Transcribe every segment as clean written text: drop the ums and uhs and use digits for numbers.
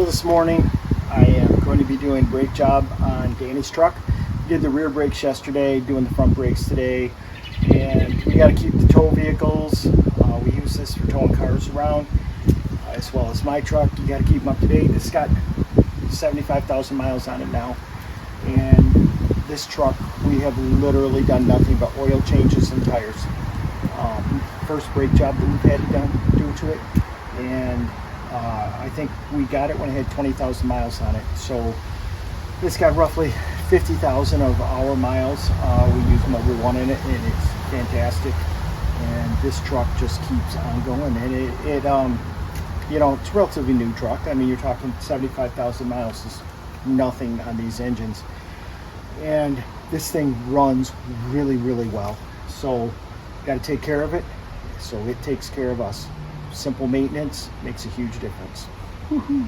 this morning I am going to be doing brake job on Danny's truck. Did the rear brakes yesterday, doing the front brakes today, and we got to keep the tow vehicles. We use this for towing cars around, as well as my truck. You got to keep them up to date. It's got 75,000 miles on it now, and this truck we have literally done nothing but oil changes and tires. First brake job that we've had do to it, and I think we got it when it had 20,000 miles on it. So it's got roughly 50,000 of our miles. We use Mobil 1 in it, and it's fantastic. And this truck just keeps on going. And it you know, it's a relatively new truck. I mean, you're talking 75,000 miles is nothing on these engines. And this thing runs really, really well. So got to take care of it. So it takes care of us. Simple maintenance makes a huge difference. Woo-hoo.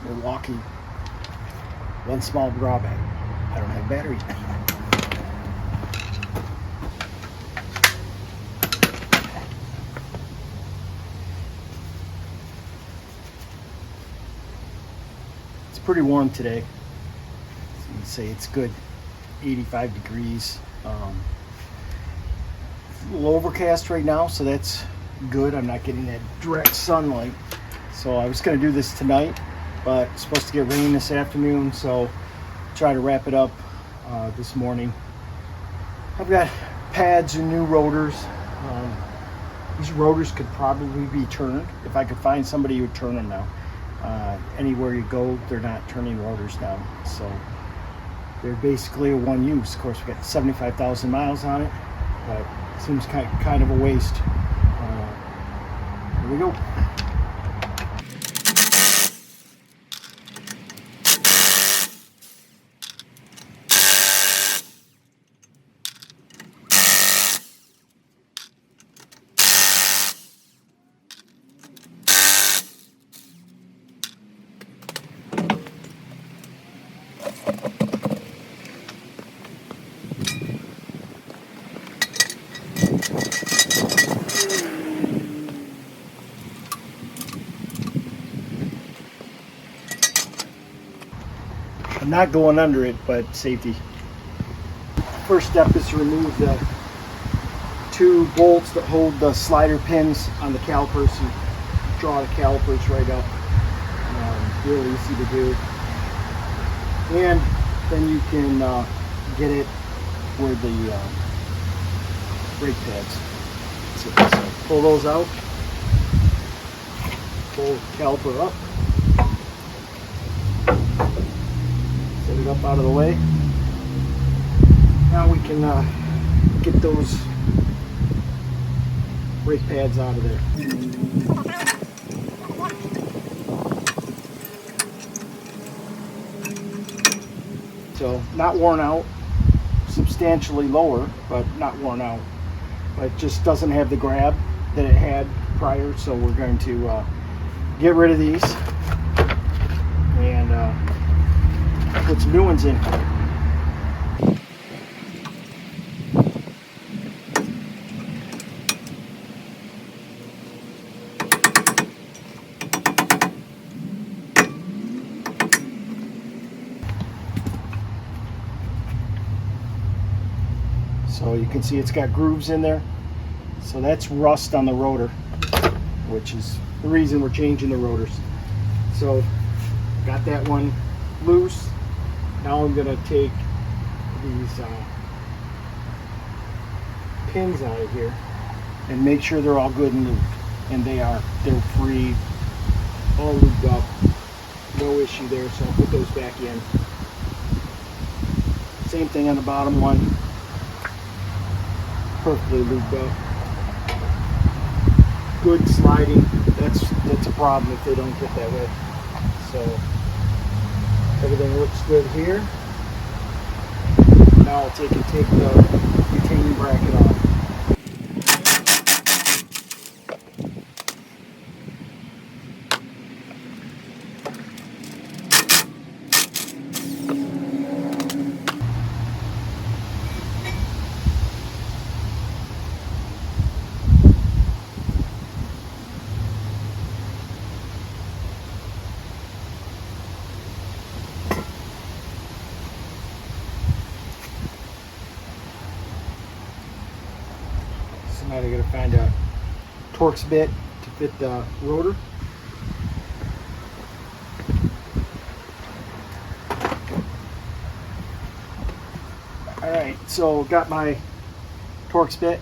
Milwaukee, one small drawback, I don't have batteries. It's pretty warm today. So you can say it's good 85 degrees. It's a little overcast right now, so that's good. I'm not getting that direct sunlight. So I was going to do this tonight, but it's supposed to get rain this afternoon, so try to wrap it up this morning. I've got pads and new rotors. These rotors could probably be turned if I could find somebody who would turn them now. Anywhere you go, they're not turning rotors now, so they're basically a one use. Of course, we got 75,000 miles on it, but it seems kind of a waste. Here we go. I'm not going under it, but safety. First step is to remove the two bolts that hold the slider pins on the calipers and draw the calipers right up. Real easy to do. And then you can get it where the brake pads. So pull those out, pull the caliper up, set it up out of the way. Now we can get those brake pads out of there. So not worn out, substantially lower, but not worn out. But it just doesn't have the grab that it had prior, so we're going to get rid of these and put some new ones in. So you can see it's got grooves in there. So that's rust on the rotor, which is the reason we're changing the rotors. So got that one loose. Now I'm going to take these pins out of here and make sure they're all good and lubed. And they are. They're free, all lubed up. No issue there, so I'll put those back in. Same thing on the bottom one. Perfectly lubed up. Good sliding. That's a problem if they don't get that way. So Everything looks good here. Now I'll take the retaining bracket off. Now I gotta find a Torx bit to fit the rotor. Alright, so got my Torx bit,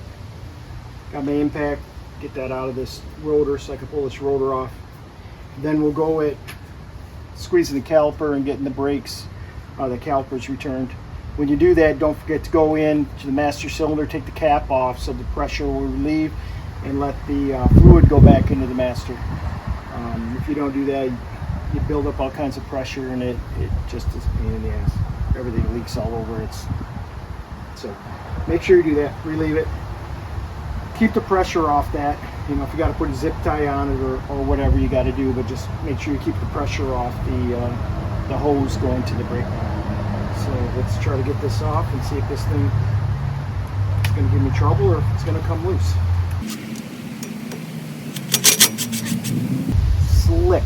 got my impact, get that out of this rotor so I can pull this rotor off. Then we'll go at squeezing the caliper and getting the brakes, the calipers returned. When you do that, don't forget to go in to the master cylinder, take the cap off so the pressure will relieve, and let the fluid go back into the master. If you don't do that, you build up all kinds of pressure, and it just is a pain in the ass. Everything leaks all over it. So make sure you do that, relieve it. Keep the pressure off that. You know, if you got to put a zip tie on it or whatever you got to do, but just make sure you keep the pressure off the hose going to the brake line. So let's try to get this off and see if this thing is going to give me trouble or if it's going to come loose. Slick.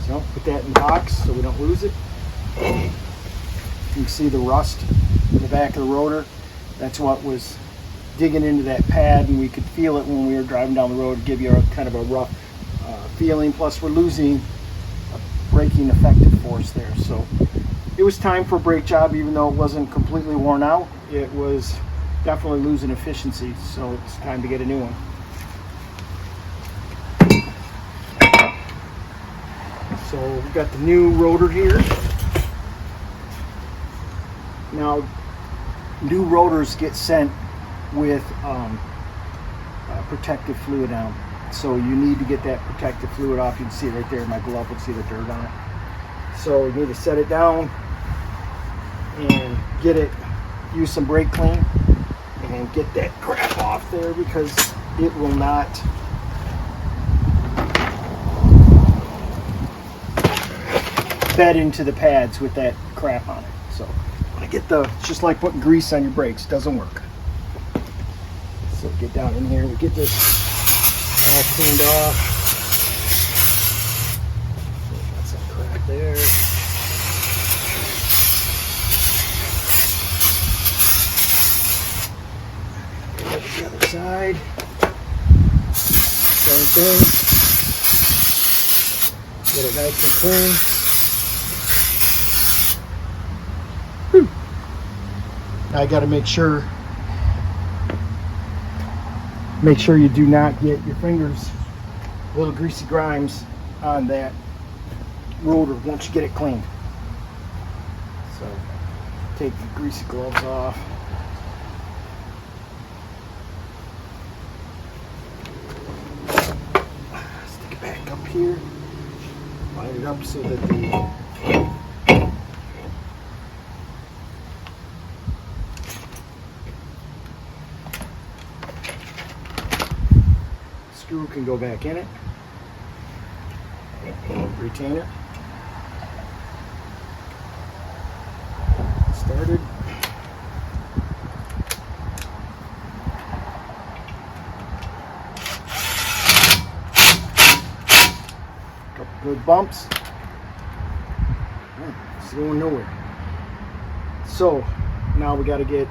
So put that in the box so we don't lose it. You can see the rust in the back of the rotor. That's what was digging into that pad, and we could feel it when we were driving down the road to give you a kind of a rough feeling. Plus we're losing braking effective force there. So it was time for a brake job, even though it wasn't completely worn out. It was definitely losing efficiency, so it's time to get a new one. So we've got the new rotor here. Now, new rotors get sent with protective fluid on. So you need to get that protective fluid off. You can see it right there in my glove. You'll see the dirt on it. So you need to set it down and get it, use some brake clean and get that crap off there, because it will not bed into the pads with that crap on it. So when I get it's just like putting grease on your brakes, doesn't work. So get down in here, we get this all cleaned off. Got some crap there. The other side, same thing. Get it nice and clean. Whew. Now I got to make sure you do not get your fingers, little greasy grimes on that rotor once you get it cleaned. So take the greasy gloves off. Stick it back up here. Line it up so that the screw can go back in it. Retainer. Started. Couple good bumps. It's going nowhere. So now we got to get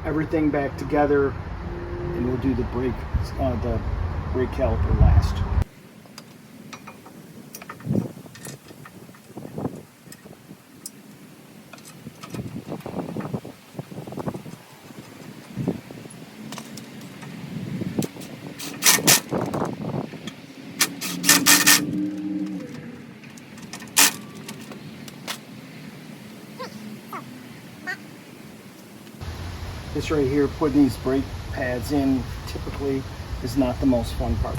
everything back together, and we'll do the brake caliper last. This right here, putting these brake pads in, typically is not the most fun part.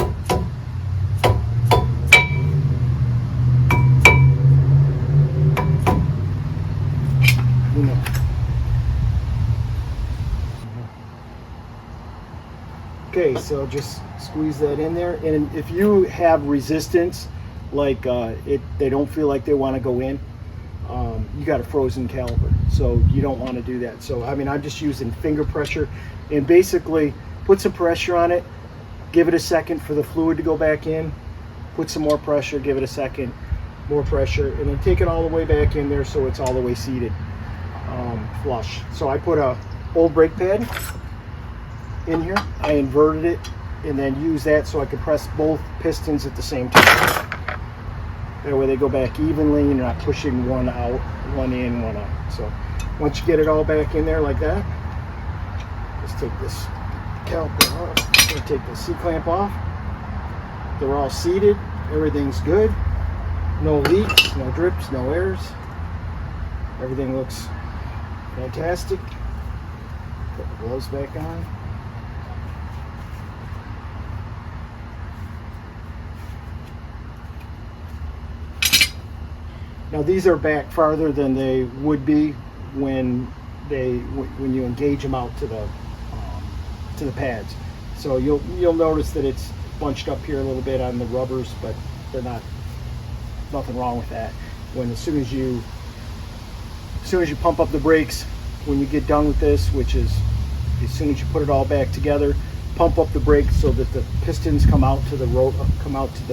Okay, so just squeeze that in there. And if you have resistance, like they don't feel like they want to go in, you got a frozen caliper, so you don't want to do that. So I mean, I'm just using finger pressure, and basically put some pressure on it, give it a second for the fluid to go back in, put some more pressure, give it a second, more pressure, and then take it all the way back in there so it's all the way seated, flush. So I put a old brake pad in here, I inverted it, and then use that so I could press both pistons at the same time. That way they go back evenly, and you're not pushing one out, one in, one out. So once you get it all back in there like that, just take this caliper off, or take the C-clamp off. They're all seated, everything's good. No leaks, no drips, no airs. Everything looks fantastic. Put the gloves back on. Now these are back farther than they would be when you engage them out to the pads. So you'll notice that it's bunched up here a little bit on the rubbers, but they're not. Nothing wrong with that. As soon as you pump up the brakes, when you get done with this, which is as soon as you put it all back together, pump up the brakes so that the pistons come out to the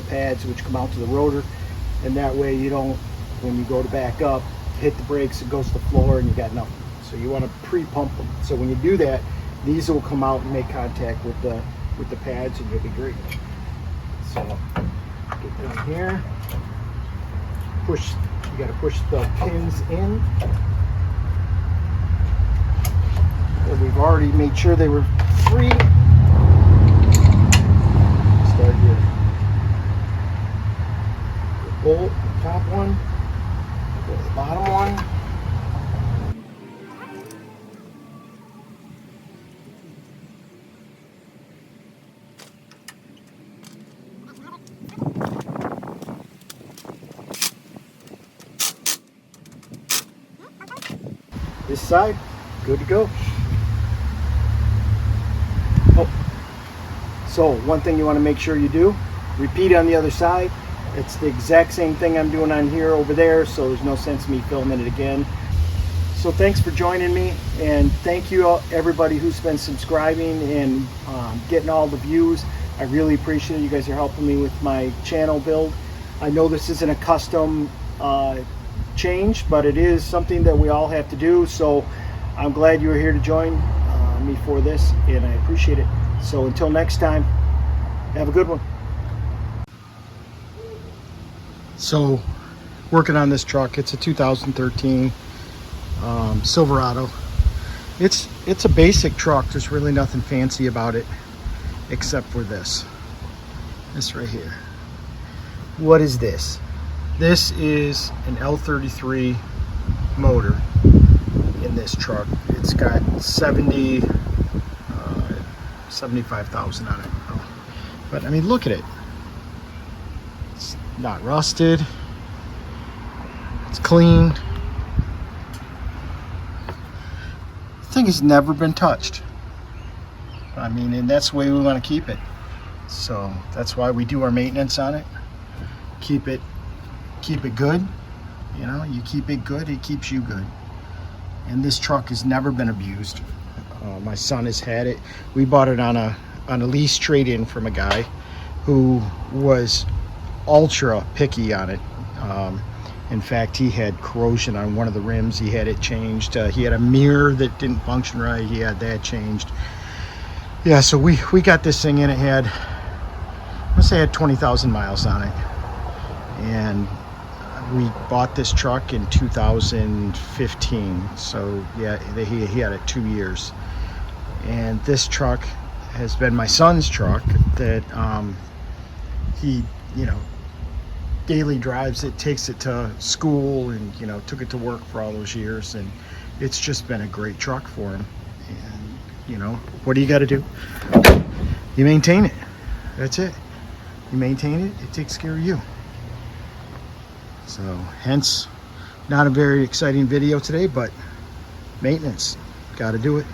pads, which come out to the rotor, and that way you don't, when you go to back up, hit the brakes, it goes to the floor and you got nothing. So you want to pre-pump them. So when you do that, these will come out and make contact with the pads, and you'll be great. So get down here, you got to push the pins in. And we've already made sure they were free. Start your bolt, the top one. Go to the bottom one. This side, good to go. Oh, so one thing you want to make sure you do, repeat on the other side. It's the exact same thing I'm doing on here over there, so there's no sense me filming it again. So thanks for joining me, and thank you everybody who's been subscribing and getting all the views. I really appreciate it. You guys are helping me with my channel build. I know this isn't a custom change, but it is something that we all have to do, so I'm glad you were here to join me for this, and I appreciate it. So until next time, have a good one. So working on this truck, it's a 2013 Silverado. It's a basic truck. There's really nothing fancy about it except for this right here. What is this? This is an L33 motor in this truck. It's got 75,000 on it. But I mean, look at it. It's not rusted. It's clean. The thing has never been touched. I mean, and that's the way we want to keep it. So that's why we do our maintenance on it. Keep it good. You know, you keep it good, it keeps you good. And this truck has never been abused. My son has had it. We bought it on a lease trade-in from a guy who was ultra picky on it. In fact, he had corrosion on one of the rims. He had it changed. He had a mirror that didn't function right. He had that changed. Yeah, so we got this thing in. It had, I must say, it had 20,000 miles on it. And we bought this truck in 2015. So yeah, he had it 2 years. And this truck has been my son's truck that he, you know, daily drives it, takes it to school, and, you know, took it to work for all those years. And it's just been a great truck for him. And, you know, what do you got to do? You maintain it. That's it. You maintain it, it takes care of you. So hence, not a very exciting video today, but maintenance, got to do it.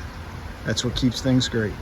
That's what keeps things great.